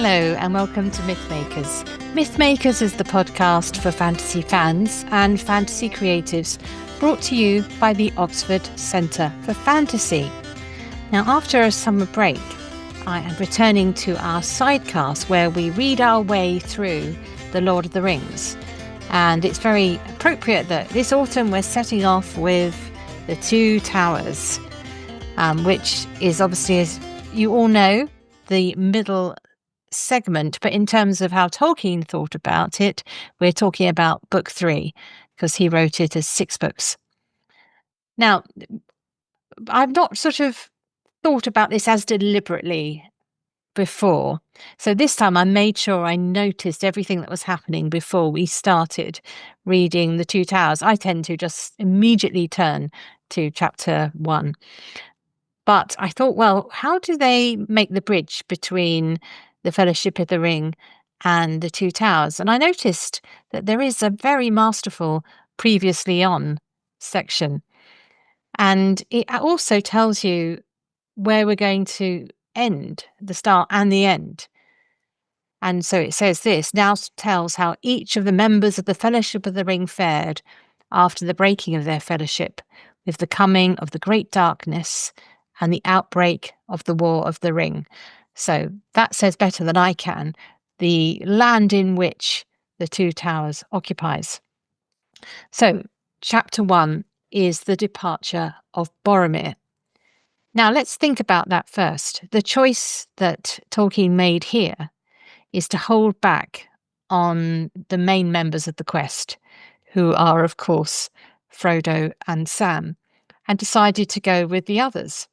Hello and welcome to Mythmakers. Mythmakers is the podcast for fantasy fans and fantasy creatives, brought to you by the Oxford Centre for Fantasy. Now, after a summer break, I am returning to our Sidecast where we read our way through The Lord of the Rings. And it's very appropriate that this autumn we're setting off with The Two Towers, which is obviously, as you all know, the middle segment, but in terms of how Tolkien thought about it, we're talking about book 3 because he wrote it as 6 books. Now, I've not sort of thought about this as deliberately before, so this time I made sure I noticed everything that was happening before we started reading The Two Towers. I tend to just immediately turn to chapter 1, but I thought, well, how do they make the bridge between the Fellowship of the Ring and The Two Towers? And I noticed that there is a very masterful previously on section. And it also tells you where we're going to end, the start and the end. And so it says this, now tells how each of the members of the Fellowship of the Ring fared after the breaking of their fellowship, with the coming of the great darkness and the outbreak of the War of the Ring. So that says better than I can the land in which the Two Towers occupies. So chapter 1 is the departure of Boromir. Now let's think about that first. The choice that Tolkien made here is to hold back on the main members of the quest, who are, of course, Frodo and Sam, and decided to go with the others.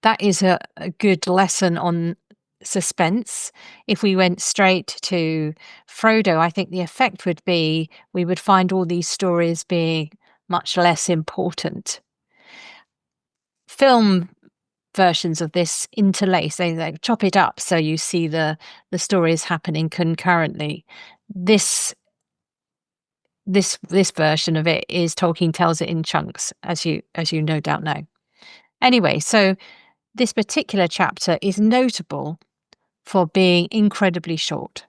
That is a good lesson on suspense. If we went straight to Frodo, I think the effect would be we would find all these stories being much less important. Film versions of this interlace, they chop it up so you see the stories happening concurrently. This version of it is Tolkien tells it in chunks, as you no doubt know. Anyway, so this particular chapter is notable for being incredibly short.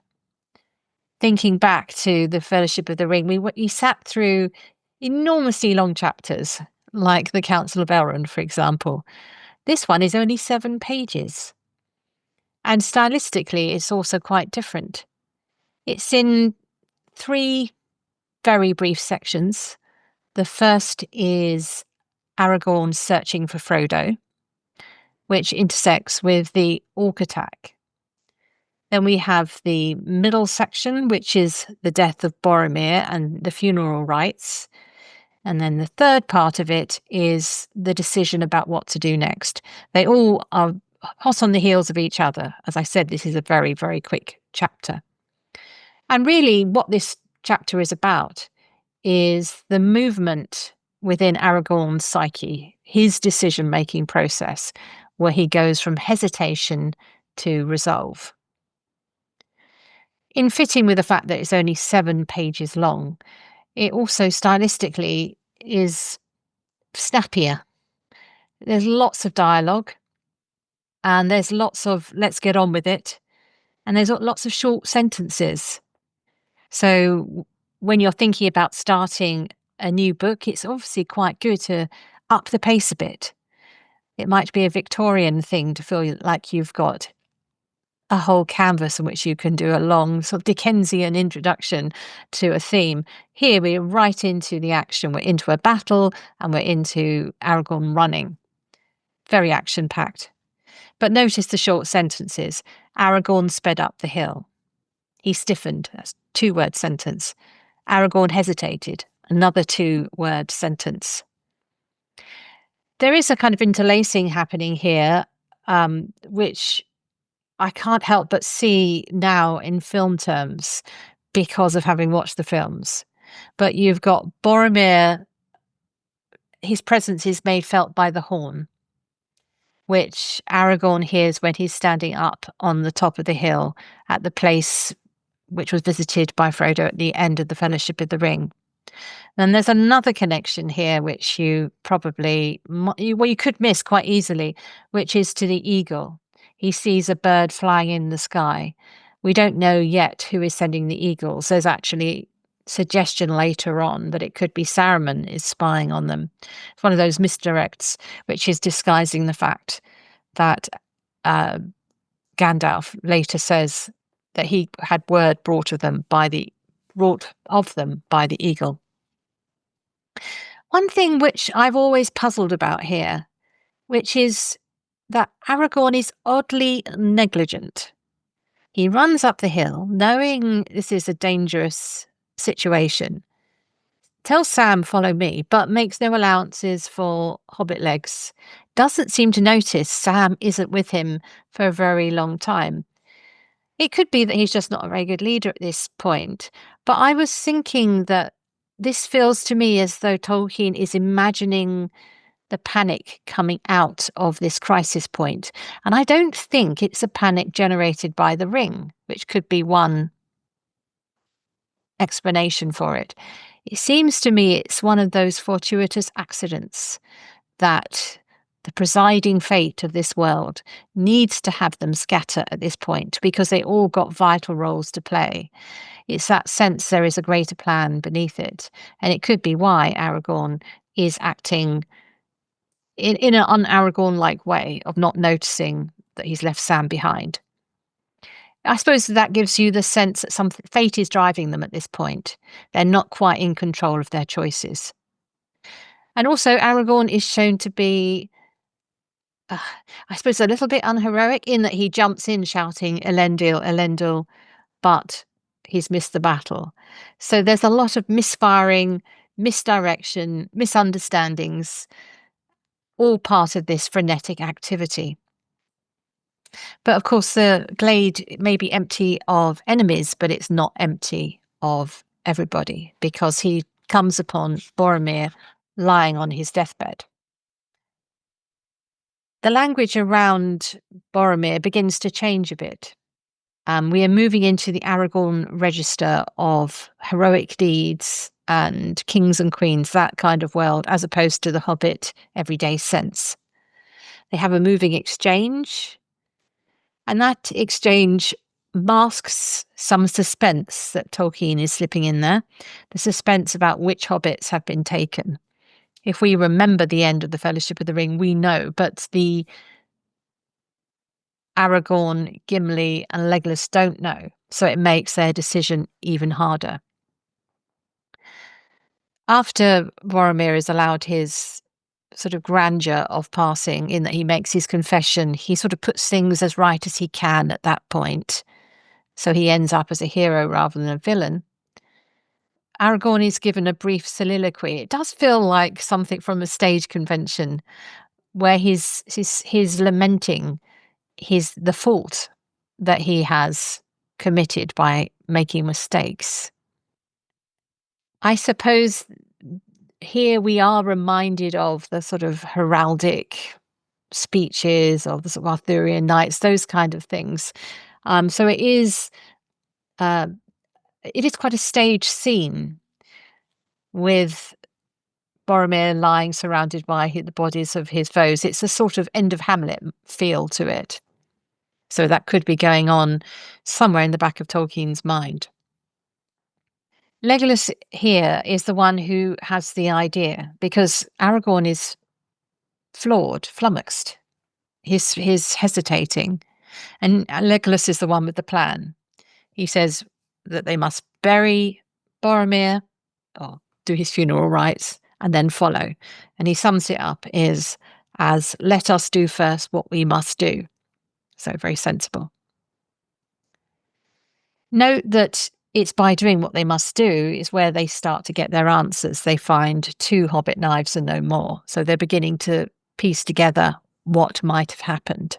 Thinking back to the Fellowship of the Ring, we sat through enormously long chapters, like the Council of Elrond, for example. This one is only 7 pages. And stylistically, it's also quite different. It's in 3 very brief sections. The first is Aragorn searching for Frodo, which intersects with the Orc attack. Then we have the middle section, which is the death of Boromir and the funeral rites. And then the third part of it is the decision about what to do next. They all are hot on the heels of each other. As I said, this is a very, very quick chapter. And really what this chapter is about is the movement within Aragorn's psyche, his decision-making process, where he goes from hesitation to resolve. In fitting with the fact that it's only 7 pages long, it also stylistically is snappier. There's lots of dialogue, and there's lots of let's get on with it, and there's lots of short sentences. So when you're thinking about starting a new book, it's obviously quite good to up the pace a bit. It might be a Victorian thing to feel like you've got a whole canvas in which you can do a long sort of Dickensian introduction to a theme. Here we're right into the action. We're into a battle and we're into Aragorn running. Very action-packed. But notice the short sentences. Aragorn sped up the hill. He stiffened. That's a 2-word sentence. Aragorn hesitated. Another 2-word sentence. There is a kind of interlacing happening here, which I can't help but see now in film terms because of having watched the films. But you've got Boromir, his presence is made felt by the horn, which Aragorn hears when he's standing up on the top of the hill at the place which was visited by Frodo at the end of the Fellowship of the Ring. Then there's another connection here which you probably, you could miss quite easily, which is to the eagle. he sees a bird flying in the sky. We don't know yet who is sending the eagles. There's actually suggestion later on that it could be Saruman is spying on them. It's one of those misdirects which is disguising the fact that Gandalf later says that he had word brought of them by the eagle. One thing which I've always puzzled about here, which is that Aragorn is oddly negligent. He runs up the hill, knowing this is a dangerous situation, tells Sam, follow me, but makes no allowances for hobbit legs. Doesn't seem to notice Sam isn't with him for a very long time. It could be that he's just not a very good leader at this point, but I was thinking that this feels to me as though Tolkien is imagining the panic coming out of this crisis point. And I don't think it's a panic generated by the ring, which could be one explanation for it. It seems to me it's one of those fortuitous accidents that the presiding fate of this world needs to have them scatter at this point because they all got vital roles to play. It's that sense there is a greater plan beneath it. And it could be why Aragorn is acting in an un-Aragorn-like way of not noticing that he's left Sam behind. I suppose that gives you the sense that some fate is driving them at this point. They're not quite in control of their choices. And also Aragorn is shown to be, I suppose, a little bit unheroic in that he jumps in shouting, Elendil, Elendil, but he's missed the battle. So there's a lot of misfiring, misdirection, misunderstandings, all part of this frenetic activity. But of course, the glade may be empty of enemies, but it's not empty of everybody because he comes upon Boromir lying on his deathbed. The language around Boromir begins to change a bit. We are moving into the Aragorn register of heroic deeds and kings and queens, that kind of world, as opposed to the Hobbit everyday sense. They have a moving exchange, and that exchange masks some suspense that Tolkien is slipping in there, the suspense about which hobbits have been taken. If we remember the end of the Fellowship of the Ring, we know, but the Aragorn, Gimli, and Legolas don't know, so it makes their decision even harder. After Boromir is allowed his sort of grandeur of passing, in that he makes his confession, he sort of puts things as right as he can at that point, so he ends up as a hero rather than a villain. Aragorn is given a brief soliloquy. It does feel like something from a stage convention where he's lamenting the fault that he has committed by making mistakes. I suppose here we are reminded of the sort of heraldic speeches of the sort of Arthurian knights, those kind of things. So it is quite a stage scene with Boromir lying surrounded by the bodies of his foes. It's a sort of End of Hamlet feel to it. So that could be going on somewhere in the back of Tolkien's mind. Legolas here is the one who has the idea, because Aragorn is flummoxed. He's hesitating. And Legolas is the one with the plan. He says that they must bury Boromir, or do his funeral rites, and then follow. And he sums it up as let us do first what we must do. So very sensible. Note that it's by doing what they must do is where they start to get their answers. They find 2 hobbit knives and no more. So they're beginning to piece together what might have happened.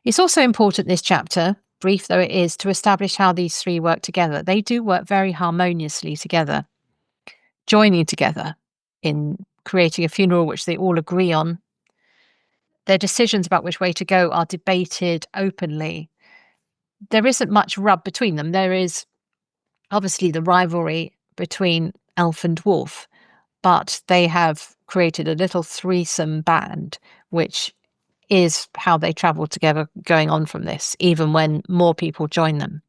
It's also important, this chapter, brief though it is, to establish how these 3 work together. They do work very harmoniously together, joining together in creating a funeral which they all agree on. Their decisions about which way to go are debated openly. There isn't much rub between them. There is obviously the rivalry between elf and dwarf, but they have created a little threesome band which is how they travel together going on from this, even when more people join them.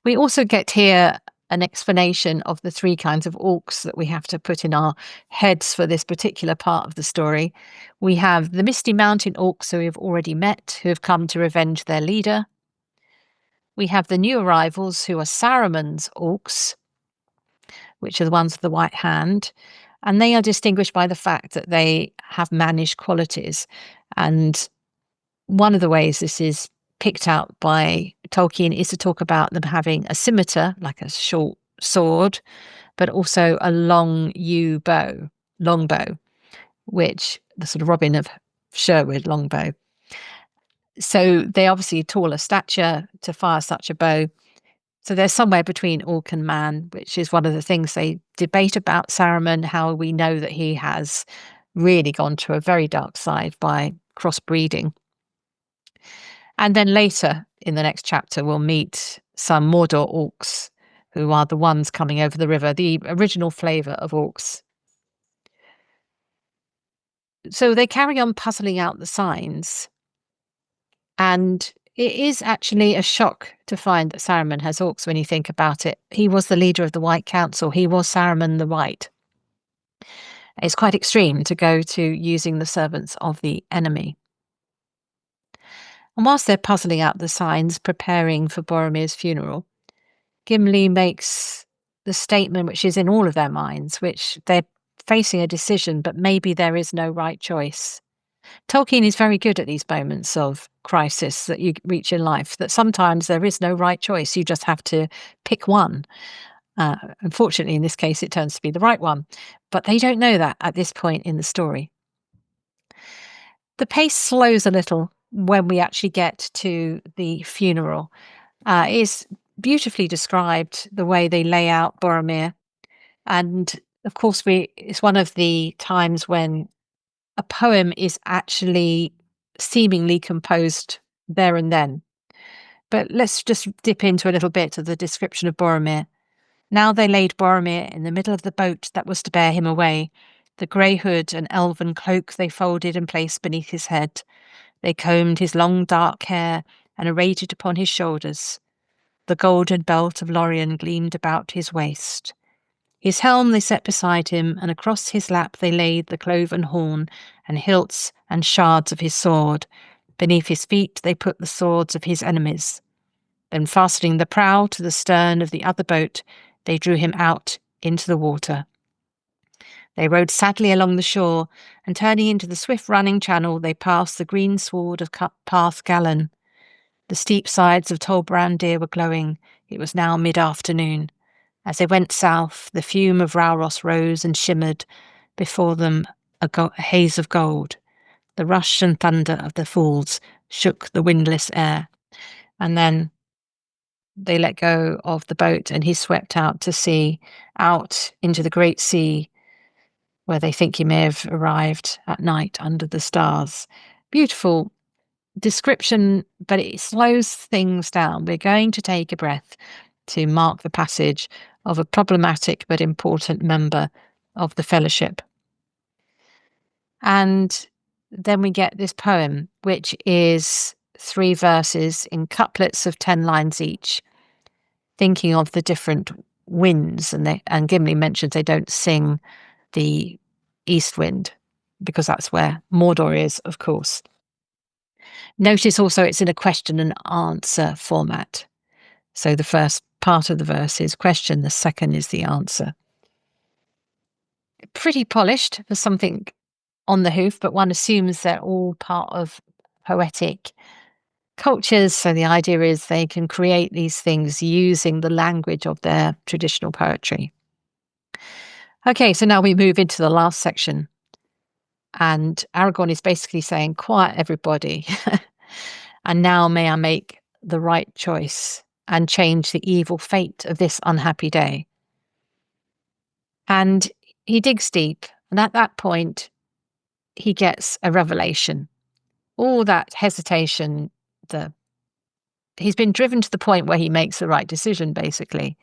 We also get here an explanation of the three kinds of orcs that we have to put in our heads for this particular part of the story. We have the Misty Mountain orcs who we've already met, who have come to revenge their leader. We have the new arrivals who are Saruman's orcs, which are the ones with the white hand. And they are distinguished by the fact that they have mannish qualities. And one of the ways this is picked out by Tolkien is to talk about them having a scimitar, like a short sword, but also a long longbow, which the sort of Robin of Sherwood longbow. So they obviously taller stature to fire such a bow. So they're somewhere between orc and man, which is one of the things they debate about Saruman, how we know that he has really gone to a very dark side by crossbreeding. And then later in the next chapter, we'll meet some Mordor orcs, who are the ones coming over the river, the original flavour of orcs. So they carry on puzzling out the signs. And it is actually a shock to find that Saruman has orcs when you think about it. He was the leader of the White Council. He was Saruman the White. It's quite extreme to go to using the servants of the enemy. And whilst they're puzzling out the signs, preparing for Boromir's funeral, Gimli makes the statement which is in all of their minds, which they're facing a decision, but maybe there is no right choice. Tolkien is very good at these moments of crisis that you reach in life, that sometimes there is no right choice. You just have to pick one. Unfortunately, in this case, it turns to be the right one. But they don't know that at this point in the story. The pace slows a little when we actually get to the funeral. It is beautifully described, the way they lay out Boromir. And of course, it's one of the times when a poem is actually seemingly composed there and then. But let's just dip into a little bit of the description of Boromir. Now they laid Boromir in the middle of the boat that was to bear him away. The grey hood and elven cloak they folded and placed beneath his head. They combed his long dark hair and arrayed it upon his shoulders. The golden belt of Lorien gleamed about his waist. His helm they set beside him, and across his lap they laid the cloven horn and hilts and shards of his sword. Beneath his feet they put the swords of his enemies. Then fastening the prow to the stern of the other boat, they drew him out into the water. They rowed sadly along the shore, and turning into the swift-running channel, they passed the green sward of Path Gallen. The steep sides of Tol Brandir were glowing. It was now mid-afternoon. As they went south, the fume of Rauros rose and shimmered before them, a haze of gold. The rush and thunder of the falls shook the windless air. And then they let go of the boat and he's swept out to sea, out into the great sea, where they think he may have arrived at night under the stars. Beautiful description, but it slows things down. We're going to take a breath to mark the passage of a problematic but important member of the Fellowship. And then we get this poem, which is 3 verses in couplets of 10 lines each, thinking of the different winds. And Gimli mentions they don't sing the east wind, because that's where Mordor is, of course. Notice also it's in a question and answer format. So the first part of the verse is question, the second is the answer. Pretty polished for something on the hoof, but one assumes they're all part of poetic cultures. So the idea is they can create these things using the language of their traditional poetry. Okay, so now we move into the last section. And Aragorn is basically saying, quiet everybody. And now may I make the right choice and change the evil fate of this unhappy day. And he digs deep. And at that point, he gets a revelation. All that hesitation, he's been driven to the point where he makes the right decision, basically.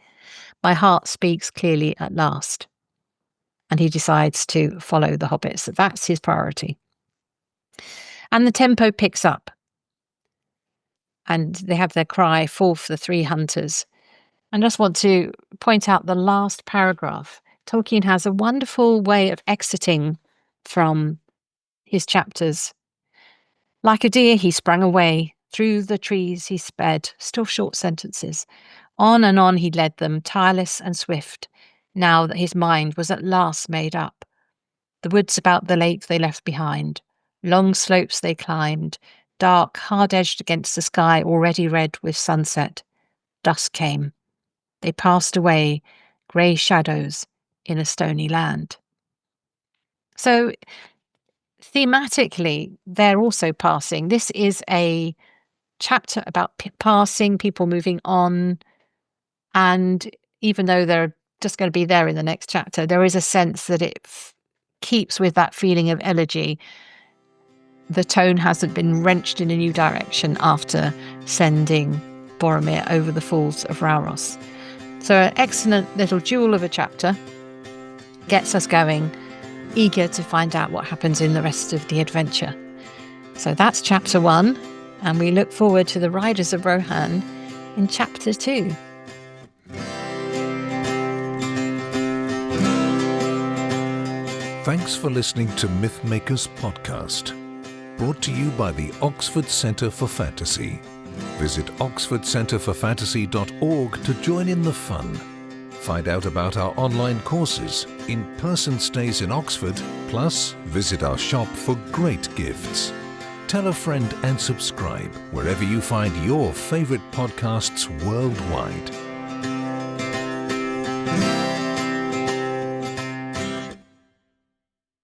My heart speaks clearly at last. And he decides to follow the hobbits. That's his priority. And the tempo picks up. And they have their cry, "Forth the three hunters." I just want to point out the last paragraph. Tolkien has a wonderful way of exiting from his chapters. "Like a deer he sprang away, through the trees he sped," still short sentences. On and on he led them, tireless and swift, now that his mind was at last made up. The woods about the lake they left behind. Long slopes they climbed, dark, hard-edged against the sky already red with sunset. Dusk came. They passed away, grey shadows in a stony land. So thematically, they're also passing. This is a chapter about passing, people moving on. And even though they're just going to be there in the next chapter, there is a sense that it keeps with that feeling of elegy. The tone hasn't been wrenched in a new direction after sending Boromir over the falls of Rauros. So an excellent little jewel of a chapter, gets us going, eager to find out what happens in the rest of the adventure. So that's chapter 1, and we look forward to the Riders of Rohan in chapter 2. Thanks for listening to Mythmakers Podcast, brought to you by the Oxford Centre for Fantasy. Visit oxfordcenterforfantasy.org to join in the fun. Find out about our online courses, in-person stays in Oxford, plus visit our shop for great gifts. Tell a friend and subscribe wherever you find your favourite podcasts worldwide.